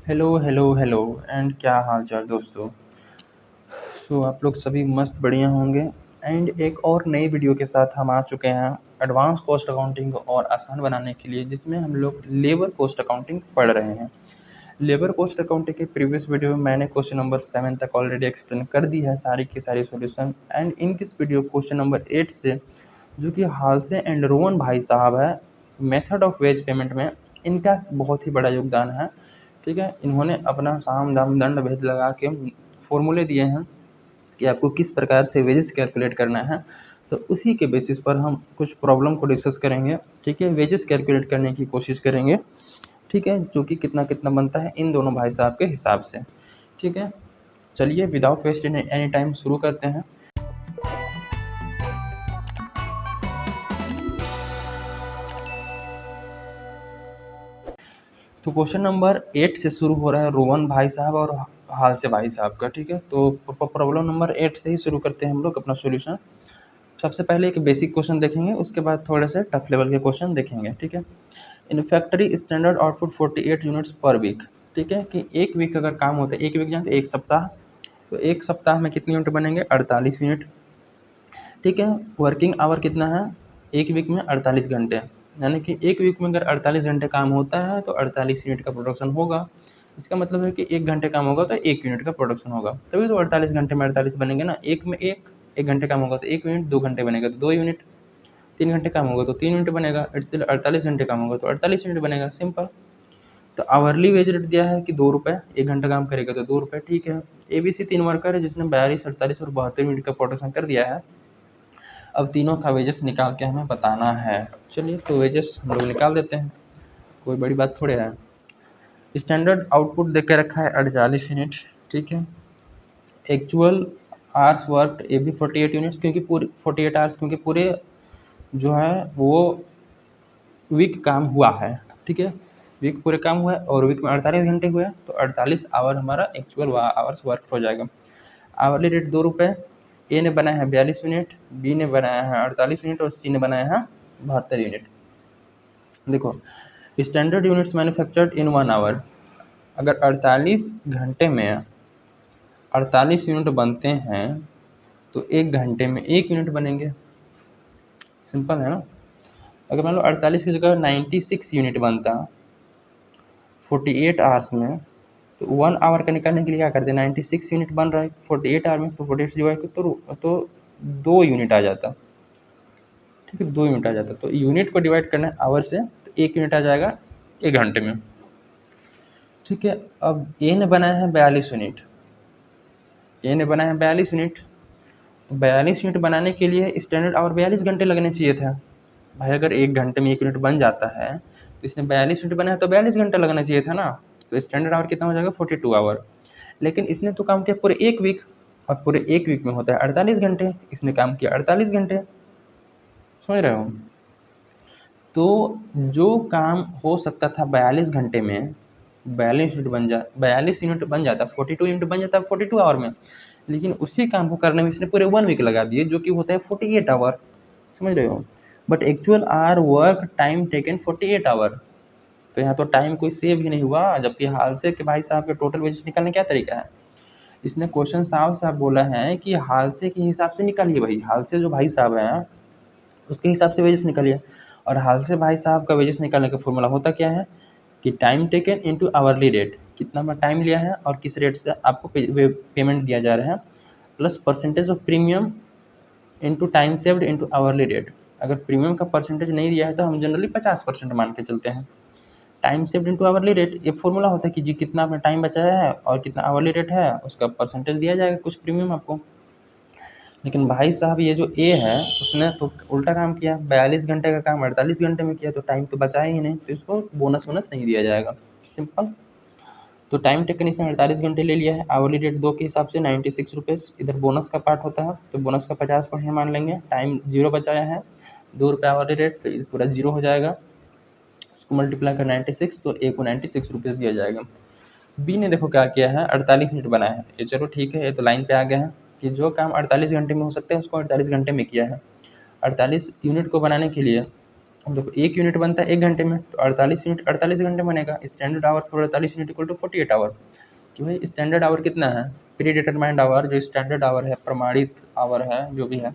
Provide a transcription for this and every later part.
Hello hello hello and क्या हाल चाल दोस्तों। आप लोग सभी मस्त बढ़िया होंगे। एंड एक और नई वीडियो के साथ हम आ चुके हैं एडवांस कॉस्ट अकाउंटिंग और आसान बनाने के लिए, जिसमें हम लोग लेबर कॉस्ट अकाउंटिंग पढ़ रहे हैं। लेबर कॉस्ट अकाउंटिंग के प्रीवियस वीडियो में मैंने क्वेश्चन नंबर 7 तक ऑलरेडी एक्सप्लेन कर दी है सारी की सारी solution. And in this video question number 8 से, जो कि हालसे एंड रोहन भाई साहब है, मेथड ऑफ वेज पेमेंट में इनका बहुत ही बड़ा योगदान है। ठीक है, इन्होंने अपना साम दाम दंड भेद लगा के फॉर्मूले दिए हैं कि आपको किस प्रकार से वेजेस कैलकुलेट करना है। तो उसी के बेसिस पर हम कुछ प्रॉब्लम को डिस्कस करेंगे। ठीक है, वेजेस कैलकुलेट करने की कोशिश करेंगे। ठीक है, जो कि कितना कितना बनता है इन दोनों भाई साहब के हिसाब से। ठीक है, चलिए विदाउट वेस्ट एनी टाइम शुरू करते हैं। तो क्वेश्चन नंबर 8 से शुरू हो रहा है रोहन भाई साहब और हाल से भाई साहब का। ठीक है, तो प्रॉब्लम नंबर 8 से ही शुरू करते हैं हम लोग अपना सॉल्यूशन। सबसे पहले एक बेसिक क्वेश्चन देखेंगे, उसके बाद थोड़े से टफ लेवल के क्वेश्चन देखेंगे। ठीक है, in factory standard output 48 units per week. ठीक है, कि एक वीक अगर काम होता है, एक वीक जानते एक सप्ताह, तो एक सप्ताह में कितने यूनिट बनेंगे? 48 यूनिट। ठीक है, वर्किंग आवर कितना है? एक वीक में 48 घंटे, यानी कि एक वीक में अगर 48 घंटे काम होता है तो 48 यूनिट का प्रोडक्शन होगा। इसका मतलब है कि एक घंटे काम होगा तो एक यूनिट का प्रोडक्शन होगा, तभी तो 48 घंटे में 48 बनेंगे ना। एक में एक घंटे काम होगा तो एक यूनिट, 2 घंटे बनेगा तो 2 यूनिट, 3 घंटे काम होगा तो 3 यूनिट बनेगा, इसलिए 48 घंटे काम होगा तो 48 यूनिट बनेगा। सिंपल। तो आवरली वेज रेट दिया है कि 2 रुपये, एक घंटा काम करेगा तो 2 रुपये। ठीक है, ABC 3 वर्कर है जिसने 42, 48 और 72 मिनट का प्रोडक्शन कर दिया है। अब तीनों का वेजेस निकाल के हमें बताना है। चलिए, तो वेजेस हम लोग निकाल देते हैं, कोई बड़ी बात थोड़े है। स्टैंडर्ड आउटपुट दे के रखा है 48 यूनिट। ठीक है, एक्चुअल आवर्स वर्क ये भी 48 यूनिट्स, क्योंकि पूरे 48 आवर्स, क्योंकि पूरे जो है वो वीक काम हुआ है। ठीक है, वीक पूरे काम हुआ है और वीक में 48 घंटे हुए हैं, तो 48 आवर हमारा एक्चुअल आवर्स वर्क हो जाएगा। आवरली रेट 2 रुपये। ए ने बनाया है 42 यूनिट, बी ने बनाया है 48 यूनिट और सी ने बनाया है 72 यूनिट। देखो, standard units manufactured in 1 hour, अगर 48 घंटे में 48 यूनिट बनते हैं तो एक घंटे में एक यूनिट बनेंगे। सिंपल है ना। अगर मान लो 48 की जगह 96 यूनिट बनता 48 आवर्स में, तो 1 आवर का निकालने के लिए क्या करते हैं? 96 यूनिट बन रहा है 48 आवर में, तो 48 से डिवाइड तो 2 यूनिट आ जाता। ठीक है, 2 यूनिट आ जाता। तो यूनिट को डिवाइड करना है आवर से, तो 1 यूनिट आ जाएगा एक घंटे में। ठीक है, अब ए ने बनाया है 42 यूनिट, ए ने बनाया है 42 यूनिट, तो 42 यूनिट बनाने के लिए स्टैंडर्ड आवर 42 घंटे लगने चाहिए था। भाई अगर एक घंटे में एक यूनिट बन जाता है तो इसने 42 यूनिट बनाया तो 42 घंटे लगना चाहिए था ना। तो स्टैंडर्ड आवर कितना हो जाएगा? 42 आवर। लेकिन इसने तो काम किया पूरे एक वीक, और पूरे एक वीक में होता है 48 घंटे, इसने काम किया 48 घंटे। समझ रहे हो? तो जो काम हो सकता था 42 घंटे में, 42 यूनिट बन जाता, 42 यूनिट बन जाता 42 आवर में, लेकिन उसी काम को करने में इसने पूरे 1 वीक लगा दिए, जो कि होता है 48 आवर। समझ रहे हो? But actual are work time taken 48 hour. तो यहाँ तो टाइम कोई सेव ही नहीं हुआ, जबकि हाल से के भाई साहब के टोटल वेजेस निकालने क्या तरीका है? इसने क्वेश्चन साफ साफ बोला है कि हाल से के हिसाब से निकालिए। भाई हाल से जो भाई साहब हैं उसके हिसाब से वेजेस निकालिए। और हाल से भाई साहब का वेजेस निकालने का फॉर्मूला होता क्या है कि time taken into hourly rate, कितना में टाइम लिया है और किस रेट से आपको पेमेंट दिया जा रहा है, plus percentage of premium into time saved into hourly rate. अगर प्रीमियम का परसेंटेज नहीं दिया है तो हम जनरली 50% मान के चलते हैं। Time saved into hourly rate, ये फॉर्मूला होता है कि जी कितना आपने टाइम बचाया है और कितना आवरली रेट है, उसका परसेंटेज दिया जाएगा, कुछ प्रीमियम आपको। लेकिन भाई साहब ये जो ए है उसने तो उल्टा काम किया, 42 घंटे का काम 48 घंटे में किया, तो टाइम तो बचाया ही नहीं, तो इसको बोनस वोनस नहीं दिया जाएगा। सिंपल। तो टाइम टेकन इसने 48 घंटे ले लिया है, आवरली रेट 2 के हिसाब से 96 रुपीज़, इधर बोनस का पार्ट होता है तो बोनस का 50% मान लेंगे। टाइम 0 बचाया है, 2 रुपये आवरली रेट, तो ये पूरा 0 हो जाएगा। इसको मल्टीप्लाई कर 96, तो ए को 96 रुपीज़ दिया जाएगा। बी ने देखो क्या किया है, 48 यूनिट बनाया है। ये चलो ठीक है, ये तो लाइन पे आ गया है कि जो काम 48 घंटे में हो सकता है उसको 48 घंटे में किया है। 48 यूनिट को बनाने के लिए अब देखो 1 यूनिट बनता है 1 घंटे में, तो 48 यूनिट 48 घंटे बनेगा। Standard hour for 48 unit equal to 48 hour. कि भाई स्टैंडर्ड आवर कितना है, प्री डिटरमाइंड आवर, जो स्टैंडर्ड आवर है, प्रमाणित आवर है, जो भी है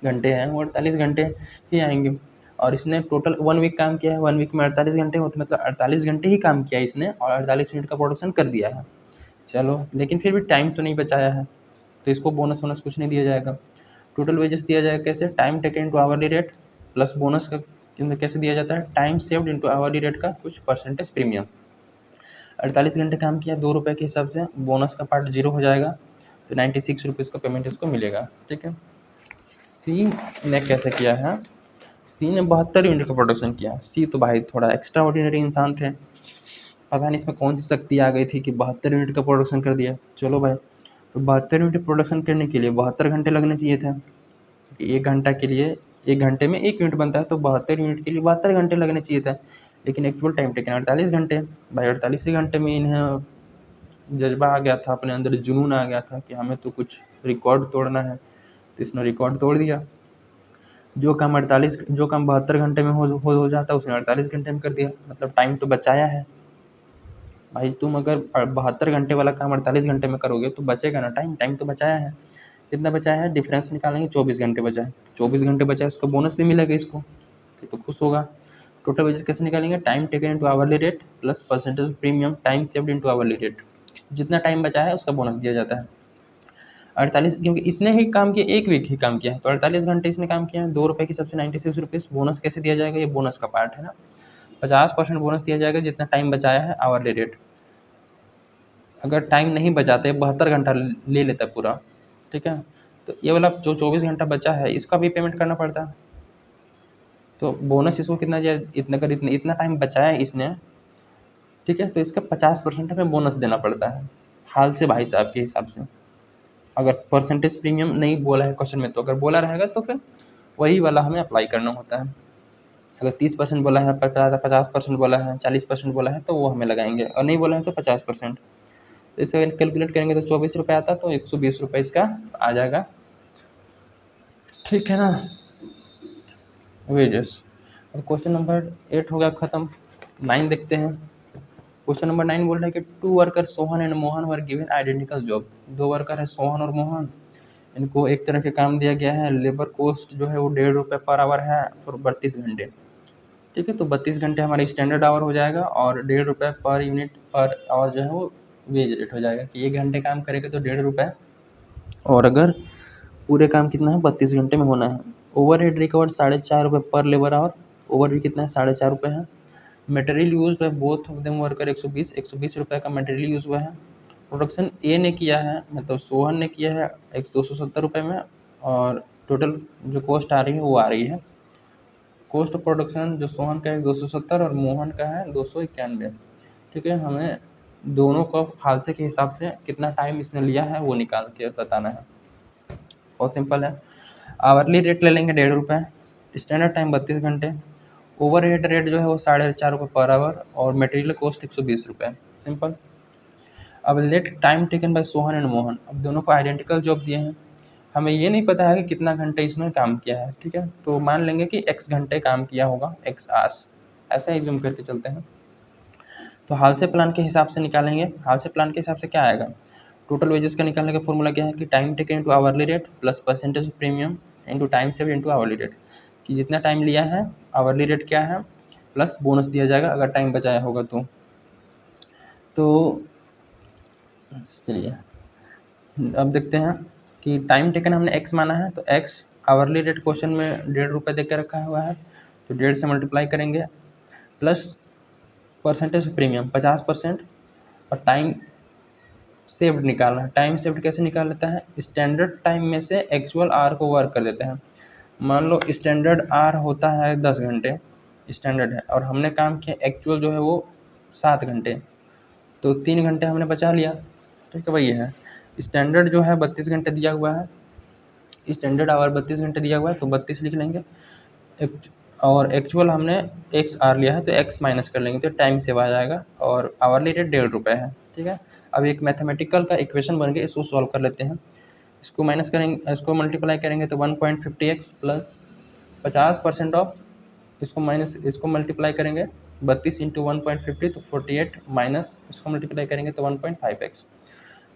घंटे हैं, वो 48 घंटे ही आएंगे। और इसने टोटल 1 वीक काम किया है, 1 वीक में 48 घंटे होते, मतलब 48 घंटे ही काम किया इसने और 48 यूनिट का प्रोडक्शन कर दिया है। चलो, लेकिन फिर भी टाइम तो नहीं बचाया है, तो इसको बोनस वोनस कुछ नहीं दिया जाएगा। टोटल वेजेस दिया जाएगा कैसे, time taken into hourly rate plus bonus का कैसे दिया जाता है, time saved into hourly rate का कुछ परसेंटेज प्रीमियम। 48 घंटे काम किया 2 रुपये के हिसाब से, बोनस का पार्ट 0 हो जाएगा, तो 96 रुपीज़ का पेमेंट इसको मिलेगा। ठीक है। सी ने कैसे किया है, सी ने 72 यूनिट का प्रोडक्शन किया। सी तो भाई थोड़ा एक्स्ट्रा ऑर्डिनरी इंसान थे, पता नहीं इसमें कौन सी शक्ति आ गई थी कि 72 यूनिट का प्रोडक्शन कर दिया। चलो भाई, तो 72 यूनिट प्रोडक्शन करने के लिए 72 घंटे लगने चाहिए थे। एक घंटा के लिए, 1 घंटे में 1 यूनिट बनता है, तो 72 यूनिट के लिए 72 घंटे लगने चाहिए था, लेकिन एक्चुअल टाइम टेकन 48 घंटे। भाई 48 ही घंटे में इन्हें जज्बा आ गया था, अपने अंदर जुनून आ गया था कि हमें तो कुछ रिकॉर्ड तोड़ना है, तो इसने रिकॉर्ड तोड़ दिया। जो काम 72 घंटे में हो जाता, उसने 48 घंटे में कर दिया, मतलब टाइम तो बचाया है। भाई तुम अगर 72 घंटे वाला काम 48 घंटे में करोगे तो बचेगा ना टाइम, टाइम तो बचाया है। कितना बचाया है, डिफरेंस निकालेंगे, 24 घंटे बचा है, 24 घंटे बचा है, उसका बोनस भी मिलेगा इसको, तो खुश होगा। टोटल वेजेस कैसे निकालेंगे, time taken into hourly rate plus percentage premium time saved into hourly rate, जितना टाइम बचा है उसका बोनस दिया जाता है। 48, क्योंकि इसने ही काम किया, 1 वीक ही काम किया है, तो 48 घंटे इसने काम किया है, 2 रुपये की सबसे 96 रुपीज़। बोनस कैसे दिया जाएगा, ये बोनस का पार्ट है ना, 50% बोनस दिया जाएगा जितना टाइम बचाया है आवरली रेट। अगर टाइम नहीं बचाते, 72 घंटा ले लेता पूरा, ठीक है, तो ये वाला जो 24 घंटा बचा है इसका भी पेमेंट करना पड़ता है। तो बोनस इसको कितना दिया, इतना कर इतना टाइम बचाया है इसने, ठीक है, तो इसका 50% हमें बोनस देना पड़ता है हाल से भाई साहब के हिसाब से। अगर परसेंटेज प्रीमियम नहीं बोला है क्वेश्चन में, तो अगर बोला रहेगा तो फिर वही वाला हमें अप्लाई करना होता है। अगर 30% बोला है, 50% बोला है, 40% बोला है, तो वो हमें लगाएंगे, और नहीं बोला है तो 50%। तो इसे कैलकुलेट करेंगे तो 24 रुपये आता, तो 120 रुपये इसका आ जाएगा। ठीक है ना, वेजेस। और क्वेश्चन नंबर 8 हो गया ख़त्म। 9 देखते हैं। क्वेश्चन नंबर 9 बोल रहा है कि 2 worker Sohan and Mohan were given identical job. 2 worker है सोहन और मोहन, इनको एक तरह के काम दिया गया है। लेबर कॉस्ट जो है वो 1.5 रुपये पर आवर है और 32 घंटे। ठीक है, तो 32 घंटे हमारी स्टैंडर्ड आवर हो जाएगा और 1.5 रुपये पर यूनिट पर आवर जो है वो वेज रेट हो जाएगा कि 1 घंटे काम करेगा तो 1.5 रुपये, और अगर पूरे काम कितना है 32 घंटे में होना है। ओवर हेड रिकवर्ड 4.5 रुपये पर लेबर आवर, ओवर हेड कितना है 4.5 रुपये है। मटेरियल यूज है बोथ ऑफ देम वर्कर 120 रुपये का मटेरियल यूज़ हुआ है। प्रोडक्शन ए ने किया है, मतलब सोहन ने किया है 270 रुपये में, और टोटल जो कॉस्ट आ रही है वो आ रही है, कॉस्ट ऑफ प्रोडक्शन जो सोहन का है 270 और मोहन का है 291। ठीक है, हमें दोनों को हादसे के हिसाब से कितना टाइम इसने लिया है वो निकाल के बताना है। बहुत सिंपल है। आवरली रेट ले लेंगे 1.5 रुपये, स्टैंडर्ड टाइम 32 घंटे, ओवर हेड रेट जो है वो 4.5 रुपये पर आवर, और मटेरियल कॉस्ट 120 रुपये। सिंपल। अब let time taken by Sohan and Mohan, अब दोनों को आइडेंटिकल जॉब दिए हैं, हमें ये नहीं पता है कि कितना घंटे इसने काम किया है। ठीक है, तो मान लेंगे कि x घंटे काम किया होगा, x आवर्स, ऐसा ही जूम करके चलते हैं। तो हाल से प्लान के हिसाब से निकालेंगे। हाल से प्लान के हिसाब से क्या आएगा, टोटल वेजेस का निकालने का फॉर्मूला क्या है कि time taken into hourly rate plus percentage premium into time save into hourly rate, कि जितना टाइम लिया है आवरली रेट क्या है प्लस बोनस दिया जाएगा अगर टाइम बचाया होगा तो चलिए अब देखते हैं कि टाइम टेकन हमने x माना है, तो x आवरली रेट क्वेश्चन में 1.5 रुपये दे के रखा हुआ है, तो 1.5 से मल्टीप्लाई करेंगे प्लस परसेंटेज प्रीमियम 50%, और टाइम सेव्ड निकालना है। टाइम सेव्ड कैसे निकाल लेता है, स्टैंडर्ड टाइम में से एक्चुअल आर को वर्क कर देते हैं। मान लो स्टैंडर्ड आर होता है 10 घंटे स्टैंडर्ड है, और हमने काम किया एक्चुअल जो है वो 7 घंटे, तो 3 घंटे हमने बचा लिया। ठीक है, वही है। स्टैंडर्ड जो है 32 घंटे दिया हुआ है, स्टैंडर्ड आवर 32 घंटे दिया हुआ है, तो 32 लिख लेंगे। और एक्चुअल हमने एक्स आर लिया है, तो एक्स माइनस कर लेंगे, तो टाइम सेव आ जाएगा, और आवर्ली रेट 1.5 रुपये है। ठीक है, अब एक मैथमेटिकल का इक्वेशन बन गया, इसको सॉल्व कर लेते हैं। इसको माइनस करेंगे, इसको मल्टीप्लाई करेंगे तो 1.50x प्लस 50% ऑफ इसको माइनस इसको मल्टीप्लाई करेंगे 32 इंटू 1.50 तो 48 माइनस इसको मल्टीप्लाई करेंगे तो 1.5x।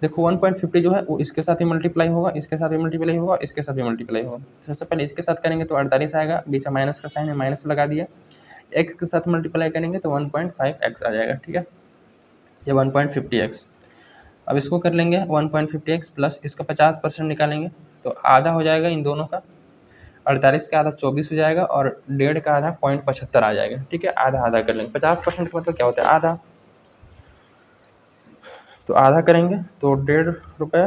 देखो 1.50 जो है वो इसके साथ ही मल्टीप्लाई होगा, इसके साथ भी मल्टीप्लाई होगा, इसके साथ भी मल्टीप्लाई होगा। सबसे पहले इसके साथ करेंगे तो 48 आएगा, बीच में माइनस का साइन है माइनस लगा दिया। एक्स के साथ मल्टीप्लाई करेंगे तो 1.5x आ जाएगा, ठीक है, ये 1.50x। अब इसको कर लेंगे 1.50x प्लस इसका 50% निकालेंगे तो आधा हो जाएगा इन दोनों का, 48 का आधा 24 हो जाएगा और 1.5 का आधा 0.75 आ जाएगा, ठीक है। आधा आधा कर लेंगे, 50% का मतलब क्या होता है आधा, तो आधा करेंगे तो 1.5 रुपये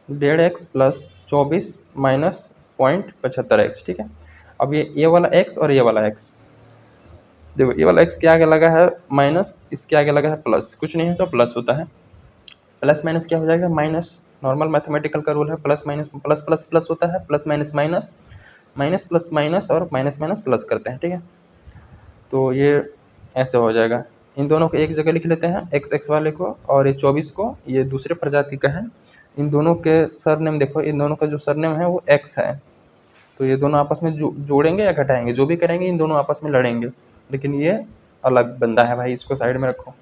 1.5x प्लस 24 माइनस 0.75x, ठीक है। अब ये वाला x और ये वाला x, देखो ये वाला x के आगे लगा है माइनस, इसके आगे लगा है प्लस, कुछ नहीं है तो प्लस होता है, प्लस माइनस क्या हो जाएगा माइनस, नॉर्मल मैथमेटिकल का रूल है plus minus plus plus plus होता है, plus minus minus, minus plus minus और माइनस माइनस प्लस करते हैं, ठीक है। तो ये ऐसे हो जाएगा, इन दोनों को एक जगह लिख लेते हैं, एक्स एक्स वाले को और ये 24 को, ये दूसरे प्रजाति का है। इन दोनों के सरनेम देखो, इन दोनों का जो सरनेम है वो एक्स है, तो ये दोनों आपस में जोड़ेंगे या घटाएंगे, जो भी करेंगे इन दोनों आपस में लड़ेंगे, लेकिन ये अलग बंदा है भाई, इसको साइड में रखो।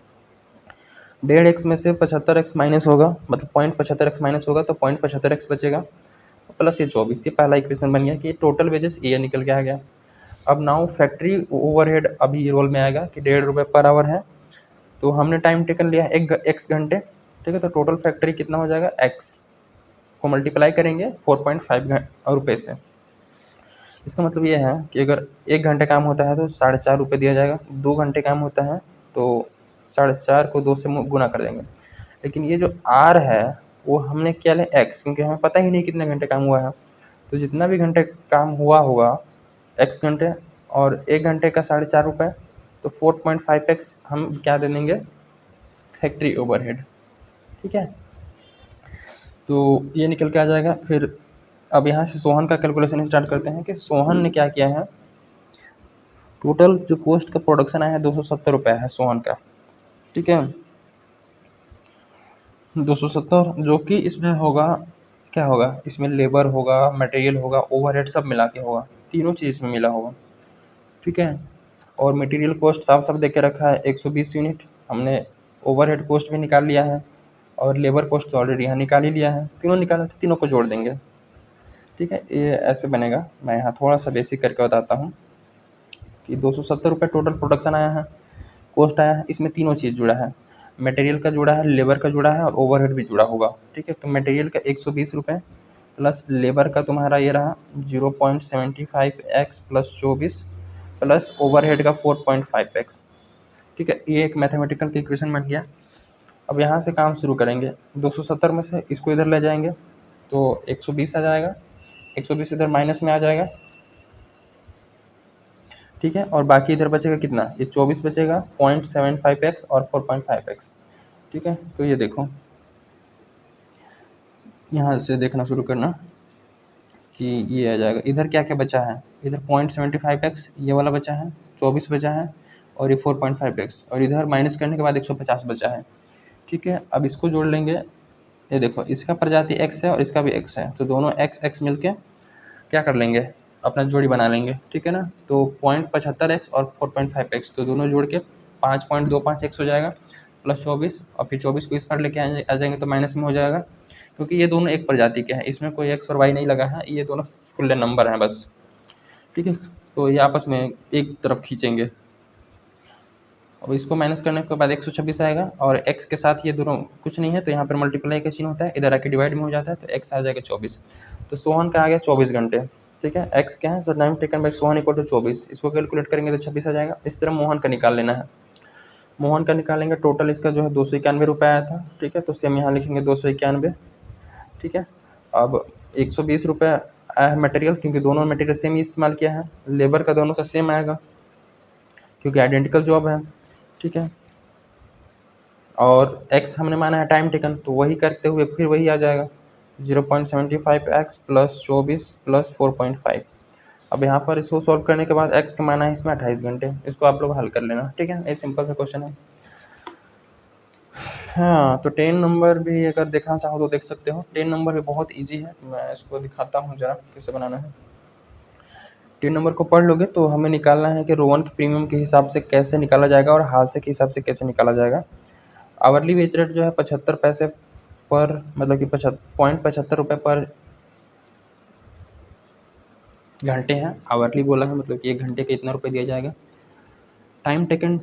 1.5x में से 75x माइनस होगा, मतलब 0.75x माइनस होगा तो 0.75x बचेगा, प्लस ये 24, ये पहला इक्वेशन बन गया कि टोटल वेजेस ये निकल के आ गया। अब नाउ फैक्ट्री ओवरहेड अभी रोल में आएगा कि 1.5 रुपये पर आवर है, तो हमने टाइम टेकन लिया है एक्स घंटे, ठीक है। तो टोटल फैक्ट्री कितना हो जाएगा, एक्स को मल्टीप्लाई करेंगे 4.5 रुपये से। इसका मतलब ये है कि अगर 1 घंटे काम होता है तो 4.5 रुपये दिया जाएगा, 2 घंटे काम होता है तो 4.5 को 2 से गुना कर देंगे। लेकिन ये जो आर है वो हमने क्या लिया एक्स, क्योंकि हमें पता ही नहीं कितने घंटे काम हुआ है, तो जितना भी घंटे काम हुआ होगा एक्स घंटे, और 1 घंटे का 4.5 रुपये, तो 4.5x हम क्या दे देंगे फैक्ट्री ओवरहेड, ठीक है। तो ये निकल के आ जाएगा। फिर अब यहाँ से सोहन का कैलकुलेशन स्टार्ट करते हैं कि सोहन ने क्या किया है, टोटल जो कॉस्ट का प्रोडक्शन आया है 270 रुपये है सोहन का, ठीक है, 270, जो कि इसमें होगा क्या होगा, इसमें लेबर होगा, मटेरियल होगा, ओवरहेड सब मिला के होगा, तीनों चीज़ में मिला होगा, ठीक है। और मटेरियल कॉस्ट साफ साफ दे के रखा है 120 यूनिट, हमने ओवरहेड कॉस्ट भी निकाल लिया है और लेबर कॉस्ट तो ऑलरेडी यहाँ निकाल ही लिया है, तीनों निकाला तो तीनों को जोड़ देंगे, ठीक है। ये ऐसे बनेगा, मैं यहाँ थोड़ा सा बेसिक करके बताता हूँ कि 270 रुपये टोटल प्रोडक्शन आया है, कॉस्ट आया है, इसमें तीनों चीज़ जुड़ा है, मटेरियल का जुड़ा है, लेबर का जुड़ा है और ओवरहेड भी जुड़ा होगा, ठीक है। तो मटेरियल का 120 रुपये प्लस लेबर का तुम्हारा ये रहा 0.75x प्लस 24 प्लस ओवरहेड का 4.5x, ठीक है। ये एक मैथमेटिकल की इक्वेशन बन गया। अब यहाँ से काम शुरू करेंगे, 270 में से इसको इधर ले जाएंगे तो 120 आ जाएगा, 120 इधर माइनस में आ जाएगा, ठीक है। और बाकी इधर बचेगा कितना, ये 24 बचेगा, 0.75x और 4.5x, ठीक है। तो ये देखो, यहाँ से देखना शुरू करना कि ये आ जाएगा, इधर क्या क्या बचा है, इधर 0.75x ये वाला बचा है, 24 बचा है और ये 4.5x, और इधर माइनस करने के बाद 150 बचा है, ठीक है। अब इसको जोड़ लेंगे, ये देखो इसका प्रजाति x है और इसका भी x है, तो दोनों x x मिलके क्या कर लेंगे, अपना जोड़ी बना लेंगे, ठीक है ना। तो 0.75x और 4.5x, तो दोनों जोड़ के 5.25x हो जाएगा प्लस 24, और फिर 24 को इस पर लेके आ जाएंगे तो माइनस में हो जाएगा, क्योंकि ये दोनों एक प्रजाति के हैं, इसमें कोई x और y नहीं लगा है, ये दोनों फुल नंबर हैं बस, ठीक है। तो ये आपस में एक तरफ खींचेंगे, अब इसको माइनस करने के बाद 126 आएगा, और x के साथ ये दोनों कुछ नहीं है तो यहाँ पर मल्टीप्लाई का चिन्ह होता है, इधर आके डिवाइड में हो जाता है, तो x आ जाएगा 24, तो सोहन का आ गया 24 घंटे, ठीक है। x क्या है, so time taken by Sohan equal to 24, इसको कैलकुलेट करेंगे तो 26 आ जाएगा। इस तरह मोहन का निकाल लेना है, मोहन का निकालेंगे, टोटल इसका जो है 291 रुपये आया था, ठीक है, तो सेम यहाँ लिखेंगे 291, ठीक है। अब 120 रुपये आया है मटेरियल, क्योंकि दोनों मटेरियल सेम ही इस्तेमाल किया है, लेबर का दोनों का सेम आएगा क्योंकि आइडेंटिकल जॉब है, ठीक है। और x हमने माना है टाइम टेकन, तो वही करते हुए फिर वही आ जाएगा 0.75x प्लस 24 प्लस 4.5। अब यहाँ पर इसको सॉल्व करने के बाद x का माना है इसमें 28 घंटे, इसको आप लोग हल कर लेना, ठीक है। ये सिंपल सा क्वेश्चन है। हाँ, तो 10 नंबर भी अगर देखना चाहो तो देख सकते हो, 10 नंबर भी बहुत ईजी है, मैं इसको दिखाता हूँ जरा कैसे बनाना है। 3 नंबर को पढ़ लोगे तो हमें निकालना है कि रो 1 के प्रीमियम के हिसाब से कैसे निकाला जाएगा और हाल से के हिसाब से कैसे निकाला जाएगा। आवरली वेज रेट जो है 75 पैसे पर, मतलब कि 75 रुपये पर घंटे हैं। आवरली बोला है, मतलब कि 1 घंटे के इतना रुपये दिया जाएगा। Time taken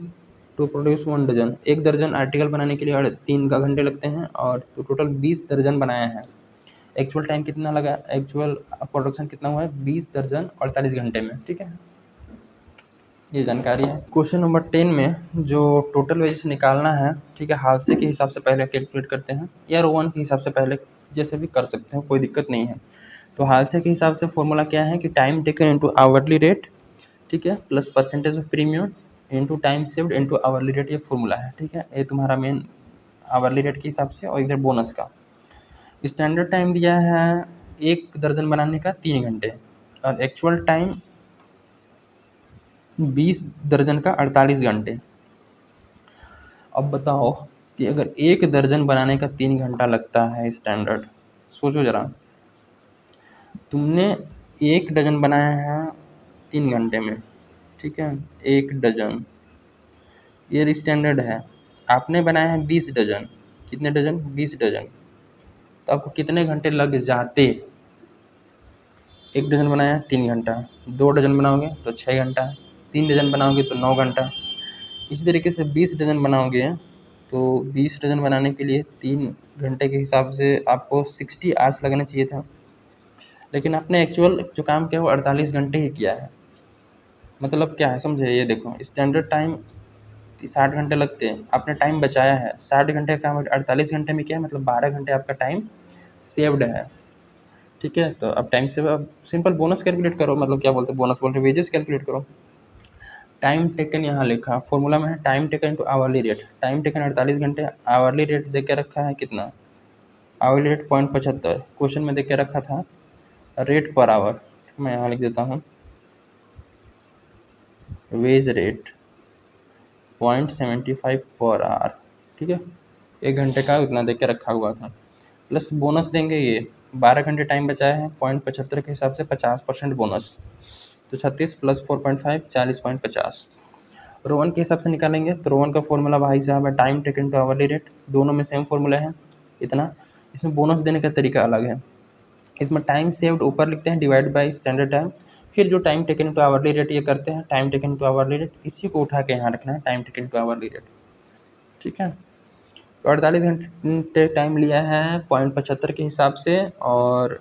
to produce 1 dozen, 1 दर्जन आर्टिकल बनाने के लिए 3 का घंटे लगते हैं, और तो टोटल 20 दर्जन बनाए हैं। एक्चुअल टाइम कितना लगा, एक्चुअल प्रोडक्शन कितना हुआ है, 20 दर्जन 48 घंटे में। ठीक है, ये जानकारी है। क्वेश्चन नंबर 10 में जो टोटल वेजेस निकालना है, ठीक है, हाल से के हिसाब से पहले कैलकुलेट करते हैं या रो 1 के हिसाब से पहले, जैसे भी कर सकते हैं, कोई दिक्कत नहीं है। तो हाल से के हिसाब से फॉर्मूला क्या है कि time taken into hourly rate, ठीक है, plus percentage of premium into time saved into hourly rate, ये फॉर्मूला है। ठीक है, ये तुम्हारा मेन आवरली रेट के हिसाब से, और इधर बोनस का। स्टैंडर्ड टाइम दिया है 1 दर्जन बनाने का 3 घंटे, और एक्चुअल टाइम 20 दर्जन का 48 घंटे। अब बताओ कि अगर 1 दर्जन बनाने का 3 घंटा लगता है स्टैंडर्ड, सोचो ज़रा, तुमने 1 डजन बनाया है 3 घंटे में, ठीक है, 1 डजन, ये स्टैंडर्ड है। आपने बनाया है 20 डजन, कितने डजन, 20 डजन, तो आपको कितने घंटे लग जाते। 1 डजन बनाया 3 घंटा, 2 डजन बनाओगे तो 6 घंटा, 3 डजन बनाओगे तो 9 घंटा। इसी तरीके से 20 डजन बनाओगे तो 20 डजन बनाने के लिए 3 घंटे के हिसाब से आपको 60 आवर्स लगना चाहिए था, लेकिन आपने एक्चुअल जो काम किया वो 48 घंटे ही किया है। मतलब क्या है समझे, ये देखो, स्टैंडर्ड टाइम 60 घंटे लगते हैं, आपने टाइम बचाया है, 60 घंटे का काम 48 घंटे में किया है, मतलब 12 घंटे आपका टाइम सेव्ड है। ठीक है, तो अब टाइम सेव, अब सिंपल बोनस कैलकुलेट करो, मतलब क्या बोलते हैं, बोनस बोल रहे, वेजेस कैलकुलेट करो। टाइम टेकन यहाँ लिखा फॉर्मूला में है, time taken to hourly rate, time taken 48 घंटे, आवरली रेट देख के रखा है कितना, आवरली रेट 0.75, क्वेश्चन में देख के रखा था रेट पर आवर, मैं यहाँ लिख देता हूँ वेज रेट 0.75 पर आवर। ठीक है, 1 घंटे का उतना देख के रखा हुआ था, प्लस बोनस देंगे, ये 12 घंटे टाइम बचाया है, 0.75 के हिसाब से 50% बोनस, तो 36 प्लस 4.5 40.50। रो 1 के हिसाब से निकालेंगे तो रो 1 का फॉर्मूला भाई साहब है time taken to hourly rate, दोनों में सेम फॉर्मूला है इतना। इसमें बोनस देने का तरीका अलग है, इसमें टाइम सेव्ड ऊपर लिखते हैं डिवाइड बाय स्टैंडर्ड टाइम, फिर जो time taken to hourly rate ये करते हैं time taken to hourly rate, इसी को उठा के यहाँ रखना है time taken to hourly rate. ठीक है, तो 48 घंटे टाइम लिया है 0.75 के हिसाब से, और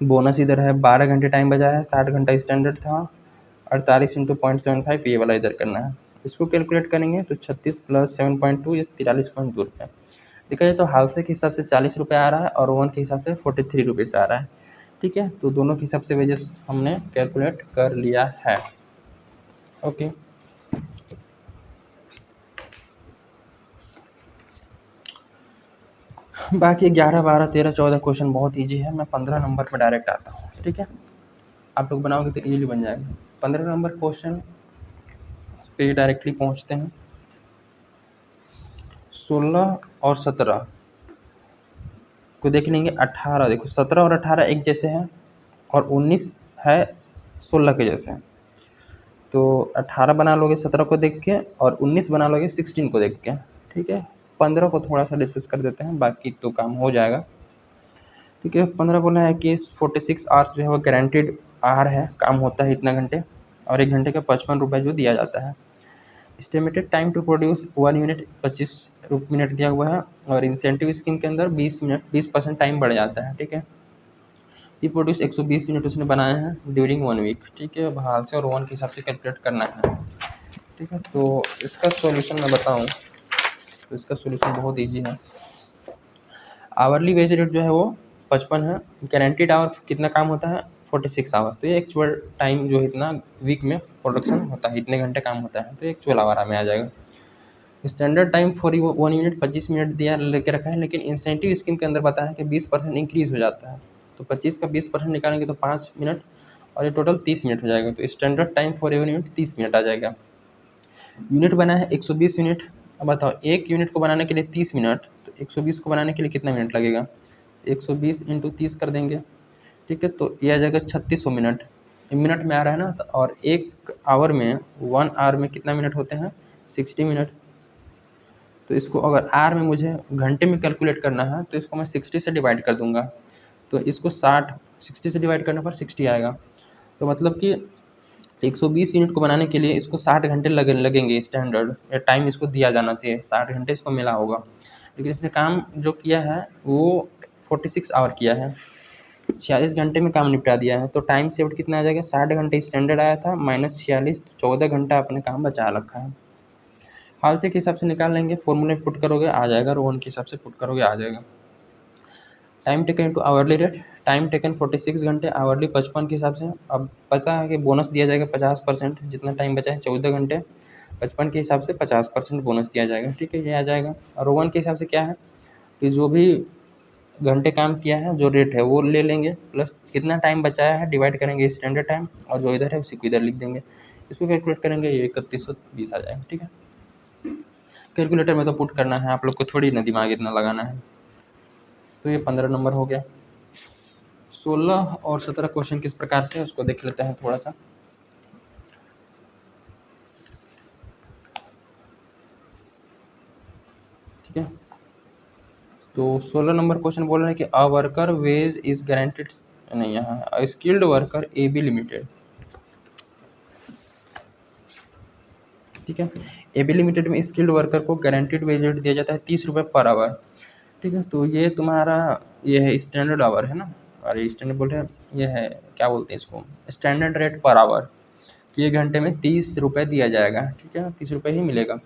बोनस इधर है 12 घंटे टाइम बचा है, 60 घंटा स्टैंडर्ड था, 48 इंटू 0.75 ये वाला इधर करना है। इसको कैलकुलेट करेंगे तो 36 प्लस 7.2 ये 43.2 रुपये। देखा जाए तो हाल से के हिसाब से 40 रुपये आ रहा है, और वन के हिसाब से 43 रुपये से आ रहा है। ठीक है, तो दोनों के हिसाब से वेजेस हमने कैलकुलेट कर लिया है। ओके, बाकी 11, 12, 13, 14 क्वेश्चन बहुत ईजी है, मैं 15 नंबर पर डायरेक्ट आता हूँ। ठीक है, आप लोग बनाओगे तो ईजिली बन जाएगा। 15 नंबर क्वेश्चन पे डायरेक्टली पहुँचते हैं। 16 और 17 को देख लेंगे। 18 देखो, 17 और 18 एक जैसे हैं, और 19 है 16 के जैसे। तो 18 बना लोगे 17 को देख के, और 19 बना लोगे 16 को देख के। ठीक है, 15 को थोड़ा सा डिस्कस कर देते हैं, बाकी तो काम हो जाएगा। ठीक है, 15 बोला है कि 46 आवर्स जो है वो गारंटेड आवर है, काम होता है इतना घंटे, और 1 घंटे का 55 रुपये जो दिया जाता है। Estimated time to produce 1 unit 25 minute दिया हुआ है, और इंसेंटिव स्कीम के अंदर 20% टाइम बढ़ जाता है। ठीक है, ये प्रोड्यूस 120 यूनिट उसने बनाए हैं ड्यूरिंग 1 वीक। ठीक है, अब हाल से और वन के हिसाब से कैलकुलेट करना है। ठीक है, तो इसका सॉल्यूशन मैं बताऊं तो इसका सॉल्यूशन बहुत इजी है। आवरली वेज रेट जो है वो 55 है, गारंटीड आवर कितना काम होता है 46 आवर, तो ये एक्चुअल टाइम जो है इतना वीक में प्रोडक्शन होता है, इतने घंटे काम होता है, तो एक्चुअल आवर में आ जाएगा। Standard time for 1 unit 25 minute दिया लेके रखा है, लेकिन इंसेंटिव स्कीम के अंदर बताया है कि 20% इंक्रीज़ हो जाता है, तो 25 का 20% निकालेंगे तो 5 मिनट, और ये टोटल 30 मिनट हो जाएगा, तो standard time for 1 unit 30 minute आ जाएगा। यूनिट बना है 120 यूनिट। अब बताओ, एक यूनिट को बनाने के लिए 30 मिनट, तो 120 को बनाने के लिए कितना मिनट लगेगा, 120 इंटू 30 कर देंगे। ठीक है, तो ये आ जाएगा 3600 मिनट। मिनट में आ रहा है ना, और 1 आवर में 1 आवर में कितना मिनट होते हैं, 60 मिनट। तो इसको अगर आर में मुझे घंटे में कैलकुलेट करना है तो इसको मैं 60 से डिवाइड कर दूंगा, तो इसको 60 से डिवाइड करने पर 60 आएगा। तो मतलब कि 120 यूनिट को बनाने के लिए इसको 60 घंटे लगेंगे, स्टैंडर्ड या टाइम इसको दिया जाना चाहिए, 60 घंटे इसको मिला होगा। लेकिन इसने काम जो किया है वो 46 आवर किया है, 46 घंटे में काम निपटा दिया है। तो टाइम सेव्ड कितना आ जाएगा, 60 घंटे स्टैंडर्ड आया था माइनस 46, 14 घंटा अपने काम बचा रखा है। हाल से के हिसाब से निकाल लेंगे, फॉर्मूले पुट करोगे आ जाएगा, रोहन के हिसाब से पुट करोगे आ जाएगा। Time taken into hourly rate, time taken 46 घंटे, आवरली 55 के हिसाब से। अब पता है कि बोनस दिया जाएगा 50%, जितना टाइम बचा है 14 घंटे, 55 के हिसाब से 50% बोनस दिया जाएगा। ठीक है, ये आ जाएगा। और रोहन के हिसाब से क्या है कि जो भी घंटे काम किया है जो रेट है वो ले लेंगे, प्लस कितना टाइम बचाया है डिवाइड करेंगे स्टैंडर्ड टाइम, और जो इधर है उसी को इधर लिख देंगे, इसको कैलकुलेट करेंगे, ये 3120 आ जाएगा। ठीक है, कैलकुलेटर में तो पुट करना है, आप लोग को थोड़ी ना दिमाग इतना लगाना है। तो ये 15 नंबर हो गया। 16 और 17 क्वेश्चन किस प्रकार से उसको देख लेते हैं थोड़ा सा। ठीक है, तो 16 नंबर क्वेश्चन बोल रहे हैं कि a worker wage is guaranteed, नहीं यहाँ skilled worker A B limited. ठीक है, ए बी लिमिटेड में स्किल्ड वर्कर को गारंटेड वेज रेट दिया जाता है 30 रुपये पर आवर। ठीक है, तो ये तुम्हारा ये है स्टैंडर्ड आवर है ना, अरे स्टैंडर्ड बोल रहे हैं, ये है क्या बोलते हैं इसको, स्टैंडर्ड रेट पर आवर, कि 1 घंटे में 30 रुपये दिया जाएगा। ठीक है, 30 रुपये ही मिलेगा।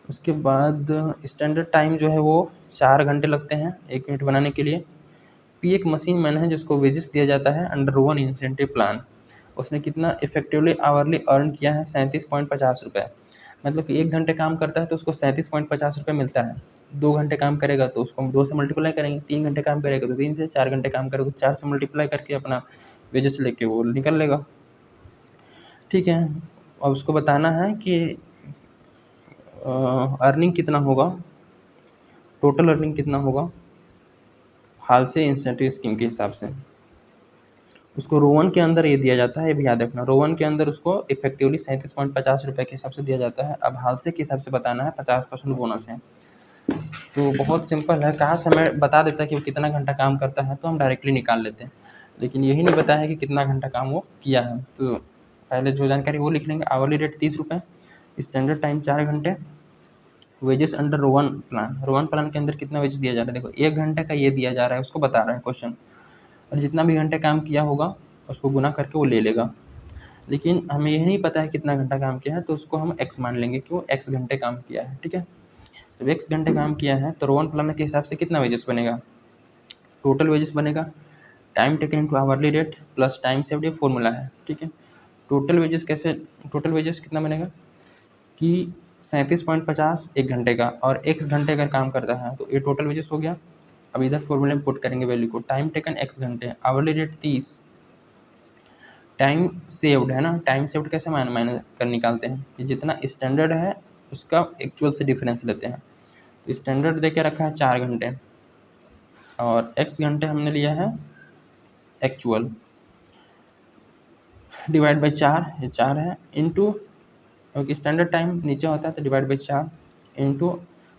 उसके बाद स्टैंडर्ड टाइम जो है वो 4 घंटे लगते हैं 1 मिनट बनाने के लिए। पी एक मशीन मैन है जिसको वेजेस दिया जाता है अंडर वन इंसेंटिव प्लान, उसने कितना इफेक्टिवली आवरली अर्न किया है 37.50 रुपये। मतलब कि 1 घंटे काम करता है तो उसको 37.50 रुपये मिलता है। 2 घंटे काम करेगा तो उसको हम 2 से मल्टीप्लाई करेंगे, 3 घंटे काम करेगा तो 3 से, 4 घंटे काम करेगा तो 4 से मल्टीप्लाई करके अपना वेजेस लेके वो निकल लेगा। ठीक है, अब उसको बताना है कि अर्निंग कितना होगा, टोटल अर्निंग कितना होगा हाल से इंसेंटिव स्कीम के हिसाब से। उसको रोवन के अंदर ये दिया जाता है, ये भी याद रखना, रोवन के अंदर उसको इफेक्टिवली 37.50 रुपये के हिसाब से दिया जाता है। अब हाल से के हिसाब से बताना है, 50% बोनस है। तो बहुत सिंपल है, कहाँ समय बता देता है कि वो कितना घंटा काम करता है तो हम डायरेक्टली निकाल लेते हैं, लेकिन यही नहीं बताया है कि कितना घंटा काम वो किया है। तो पहले जो जानकारी वो लिख लेंगे, आवरली रेट 30 रुपये, स्टैंडर्ड टाइम 4 घंटे, wages under Rowan plan, Rowan plan के अंदर कितना वेजेस दिया जा रहा है, देखो 1 घंटे का ये दिया जा रहा है, उसको बता रहा है क्वेश्चन, और जितना भी घंटे काम किया होगा उसको गुना करके वो ले लेगा। लेकिन हमें यह नहीं पता है कितना घंटा काम किया है, तो उसको हम एक्स मान लेंगे कि वो एक्स घंटे काम किया है। ठीक है, जब एक्स घंटे काम किया है तो रोवन प्लान के हिसाब से कितना वेजेस बनेगा, टोटल वेजेस बनेगा, time taken into hourly rate plus time saved, ये फॉर्मूला है। ठीक है, टोटल वेजेस कैसे, टोटल वेजेस कितना बनेगा कि 37.50 1 घंटे का, और एक्स घंटे अगर काम करता है तो ये टोटल वेजेस हो गया। अब इधर फॉर्मूले में पुट करेंगे वैल्यू को, टाइम टेकन एक्स घंटे, आवरली रेट 30, टाइम सेव्ड है ना, टाइम सेव्ड कैसे माइनस कर निकालते हैं कि जितना स्टैंडर्ड है उसका एक्चुअल से डिफरेंस लेते हैं। तो स्टैंडर्ड दे के रखा है 4 घंटे, और एक्स घंटे हमने लिया है एक्चुअल, डिवाइड बाई 4, ये 4 है, इंटू, क्योंकि स्टैंडर्ड टाइम नीचे होता है तो divide by 4, into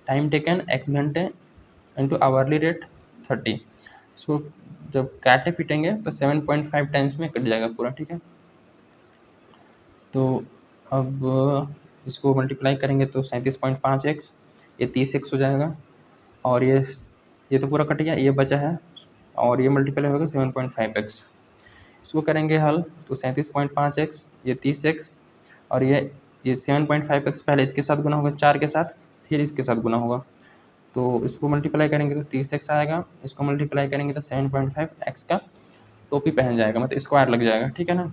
time taken x घंटे, इंटू आवरली रेट 30। इसको जब काटे पीटेंगे तो 7.5 टाइम्स में कट जाएगा पूरा। ठीक है, तो अब इसको मल्टीप्लाई करेंगे तो 37.5x, ये 30x हो जाएगा, और ये तो पूरा कट गया, ये बचा है, और ये मल्टीप्लाई होगा 7.5x। इसको करेंगे हल तो 37.5x, ये 30x, और ये 7.5x पहले इसके साथ गुना होगा 4 के साथ, फिर इसके साथ गुना होगा, तो इसको मल्टीप्लाई करेंगे तो 30x आएगा, इसको मल्टीप्लाई करेंगे तो 7.5x का टोपी पहन जाएगा, मतलब स्क्वायर लग जाएगा। ठीक है ना,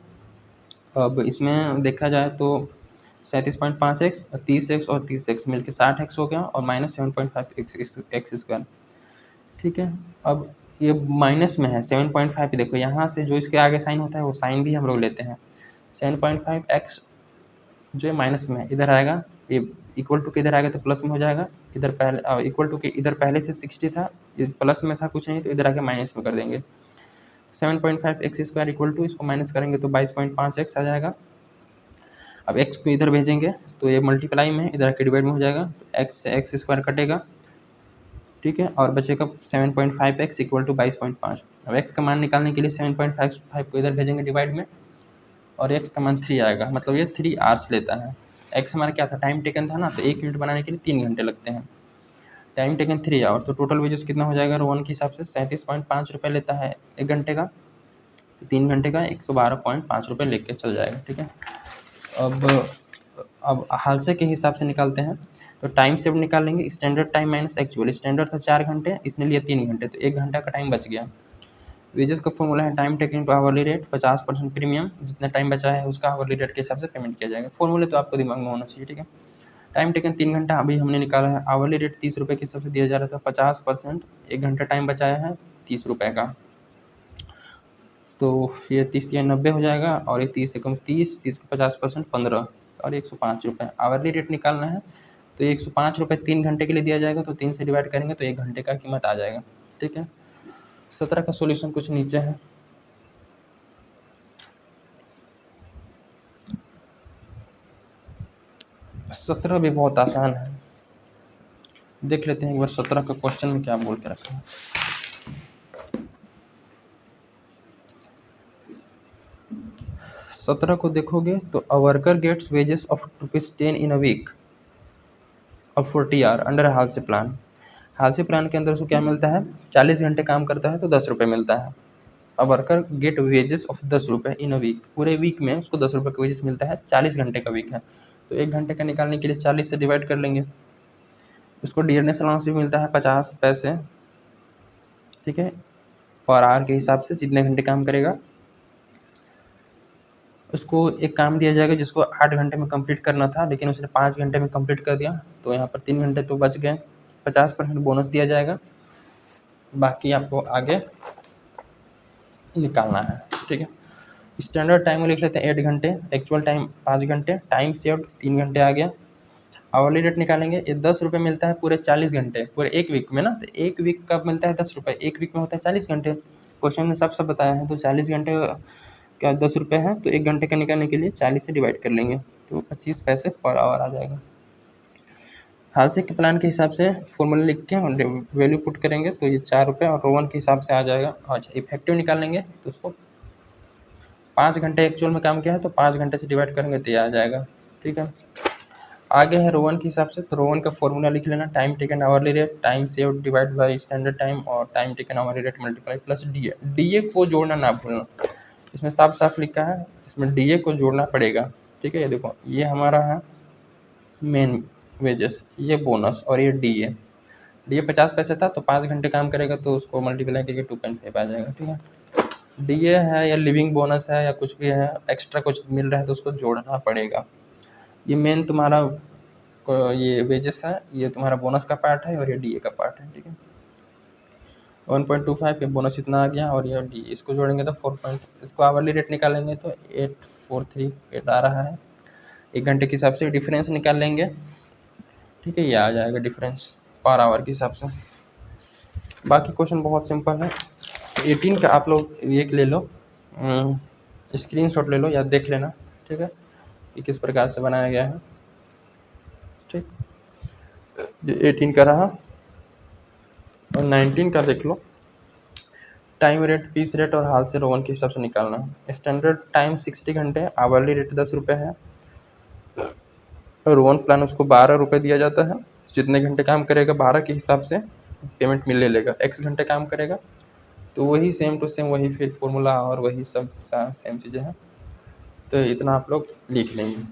अब इसमें देखा जाए तो 37.5x, 30x और 30x मिलकर 60x हो गया, और माइनस 7.5x स्क्वायर। ठीक है, अब ये माइनस में है 7.5, देखो यहाँ से जो इसके आगे साइन होता है वो साइन भी हम लोग लेते हैं। 7.5x जो है माइनस में है, इधर आएगा, ये इक्वल टू के इधर आएगा तो प्लस में हो जाएगा, इधर पहले इक्वल टू के इधर पहले से 60 था, ये प्लस में था कुछ नहीं, तो इधर आके माइनस में कर देंगे। 7.5x² इक्वल टू, इसको माइनस करेंगे तो 22.5x आ जाएगा। अब x को इधर भेजेंगे तो ये मल्टीप्लाई में इधर के डिवाइड में हो जाएगा, तो x से x² कटेगा, ठीक है, और बचेगा 7.5x इक्वल टू 22.5। अब x का मान निकालने के लिए 7.55 को इधर भेजेंगे डिवाइड में, और x का मान 3 आएगा, मतलब ये 3 आवर्स लेता है। x हमारा क्या था, टाइम टेकन था ना, तो 1 यूनिट बनाने के लिए 3 घंटे लगते हैं, टाइम टेकन 3 आवर, तो टोटल वेजेस कितना हो जाएगा रोहन के हिसाब से 37.5 रुपये लेता है 1 घंटे का, तो 3 घंटे का 112.5 रुपये लेके चल जाएगा, ठीक है। अब हादसे के हिसाब से निकालते हैं, तो टाइम सेव निकाल लेंगे, standard time minus actual, standard था 4 घंटे, इसने लिया 3 घंटे, तो 1 घंटा का टाइम बच गया। वेजेस का फॉर्मूला है time taken to hourly rate, 50% premium, जितना टाइम बचा है उसका आवरली रेट के हिसाब से पेमेंट किया जाएगा। फॉर्मूले तो आपको दिमाग में होना चाहिए, ठीक है। टाइम टेकन 3 घंटा अभी हमने निकाला है, आवरली रेट 30 रुपये के हिसाब से दिया जा रहा था, 50% 1 घंटा टाइम बचाया है 30 रुपये का, तो ये 30 या 90 हो जाएगा, और ये 30 से कम 30 का 50% 15 और 105 रुपये आवरली रेट निकालना है, तो 105 रुपये 3 घंटे के लिए दिया जाएगा, तो 3 से डिवाइड करेंगे तो 1 घंटे का कीमत आ जाएगा, ठीक है। 17 का सॉल्यूशन कुछ नीचे है। सत्रह भी बहुत आसान है, देख लेते हैं एक बार 17 का क्वेश्चन में क्या बोल के रखा है। सत्रह को देखोगे तो a worker gets wages of ₹10 in a week of 40 hour under Halsey plan. Halsey plan के अंदर उसको क्या मिलता है, 40 घंटे काम करता है तो 10 रुपये मिलता है। A worker get wages of 10 रुपये इन अ वीक, पूरे वीक में उसको 10 रुपये का वेजेस मिलता है, 40 घंटे का वीक है, तो 1 घंटे का निकालने के लिए 40 से डिवाइड कर लेंगे। उसको डियरनेस अलाउंस भी मिलता है 50 पैसे, ठीक है, पर आवर के हिसाब से जितने घंटे काम करेगा। उसको एक काम दिया जाएगा जिसको 8 घंटे में कंप्लीट करना था, लेकिन उसने 5 घंटे में कंप्लीट कर दिया, तो यहाँ पर 3 घंटे तो बच गए, 50% बोनस दिया जाएगा, बाकी आपको आगे निकालना है, ठीक है। स्टैंडर्ड टाइम में लिख लेते हैं 8 घंटे, एक्चुअल टाइम 5 घंटे, टाइम सेव्ड 3 घंटे आ गया। आवरली रेट निकालेंगे, ये 10 रुपये मिलता है पूरे 40 घंटे, पूरे एक वीक में ना, तो एक वीक का मिलता है 10 रुपये, एक वीक में होता है 40 घंटे, क्वेश्चन में सब बताया है, तो 40 घंटे क्या 10 रुपये है, तो 1 घंटे का निकालने के लिए 40 से डिवाइड कर लेंगे, तो 25 पैसे पर आवर आ जाएगा। हाल से के प्लान के हिसाब से फॉर्मूला लिख के वैल्यू पुट करेंगे, तो ये 4 रुपये और रोवन के हिसाब से आ जाएगा। अच्छा, इफेक्टिव निकालेंगे तो उसको 5 घंटे एक्चुअल में काम किया है, तो 5 घंटे से डिवाइड करेंगे तो ये आ जाएगा, ठीक है। आगे है रोवन के हिसाब से, तो रोवन का फॉर्मूला लिख लेना, time taken hourly rate, time save divide by standard time, और time taken hourly rate multiply plus DA. DA को जोड़ना ना भूलना, इसमें साफ साफ लिखा है, इसमें डीए को जोड़ना पड़ेगा, ठीक है। ये देखो, ये हमारा है मेन वेजेस, ये बोनस, और ये डीए। डीए 50 पैसे था, तो 5 घंटे काम करेगा तो उसको मल्टीप्लाई करके 2.5 आ जाएगा, ठीक है। डीए है या लिविंग बोनस है या कुछ भी है, एक्स्ट्रा कुछ मिल रहा है तो उसको जोड़ना पड़ेगा। ये मेन तुम्हारा ये वेजेस है, ये तुम्हारा बोनस का पार्ट है, और ये डीए का पार्ट है, ठीक है। 1.25 के बोनस इतना आ गया, और ये डी इसको जोड़ेंगे तो 4 इसको आवरली रेट निकालेंगे तो 8438 आ रहा है, 1 घंटे के हिसाब से डिफरेंस निकाल लेंगे, ठीक है, ये आ जाएगा डिफरेंस पर आवर के हिसाब से। बाकी क्वेश्चन बहुत सिंपल है। 18 का आप लोग एक ले लो, स्क्रीनशॉट ले लो या देख लेना, ठीक है, कि किस प्रकार से बनाया गया है, ठीक। ये 18 का रहा, और 19 का देख लो। टाइम रेट, पीस रेट और हाल से रोवन के हिसाब से निकालना है। स्टैंडर्ड टाइम 60 घंटे, आवरली रेट 10 रुपये है, रोवन प्लान उसको 12 रुपये दिया जाता है, जितने घंटे काम करेगा 12 के हिसाब से पेमेंट मिल ले लेगा। एक्स घंटे काम करेगा तो वही सेम टू सेम वही फिर फॉर्मूला और वही सब सेम चीज़ें हैं, तो इतना आप लोग लिख लेंगे,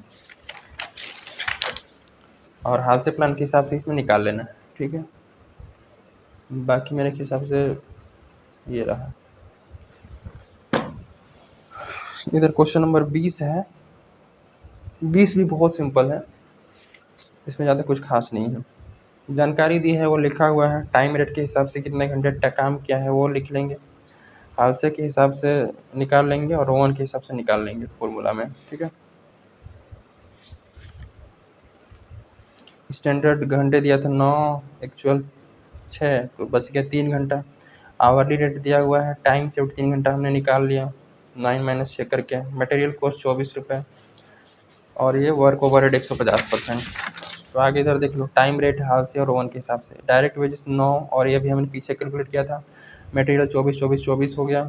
और हाल से प्लान के हिसाब से इसमें निकाल लेना है, ठीक है। बाकी मेरे हिसाब से ये रहा। इधर क्वेश्चन नंबर 20 है, 20 भी बहुत सिंपल है, इसमें ज़्यादा कुछ खास नहीं है। जानकारी दी है वो लिखा हुआ है, टाइम रेट के हिसाब से कितने घंटे काम किया है वो लिख लेंगे, हादसे के हिसाब से निकाल लेंगे, और रोवन के हिसाब से निकाल लेंगे फॉर्मूला में, ठीक है। स्टैंडर्ड घंटे दिया था 9, एक्चुअल 6, तो बच गया 3 घंटा। आवरली रेट दिया हुआ है, टाइम से 3 घंटा हमने निकाल लिया 9 माइनस 6 करके, मटेरियल कॉस्ट 24 रुपये और ये वर्क ओवरहेड 150%। तो आगे इधर देख लो, टाइम रेट हाल से और ओवन के हिसाब से, डायरेक्ट वेजेस 9 और ये भी हमने पीछे कैलकुलेट किया था, मटेरियल 24 हो गया,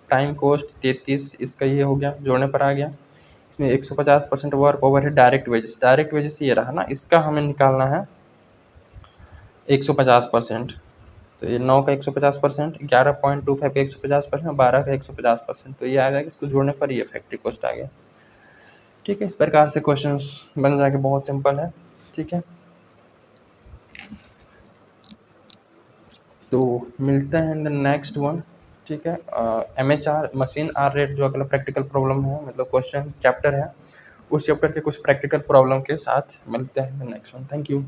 टाइम कॉस्ट 33 इसका ये हो गया, जोड़ने पर आ गया, इसमें 150% वर्क ओवरहेड डायरेक्ट वेजेस ये रहा ना, इसका हमें निकालना है 150%। तो ये 9 का 150%, 11.25 का 150%, 12 का 150%, तो ये आ जाएगा, इसको जोड़ने पर ये फैक्ट्री कॉस्ट आ गया। ठीक है, इस प्रकार से क्वेश्चंस बन जाएंगे, बहुत सिंपल है। ठीक है, तो मिलते हैं इन द नेक्स्ट वन। ठीक है, MHR मशीन आर रेट जो अगला प्रैक्टिकल प्रॉब्लम है, मतलब क्वेश्चन चैप्टर है, उस चैप्टर के कुछ प्रैक्टिकल प्रॉब्लम के साथ मिलते हैं नेक्स्ट वन। Thank you.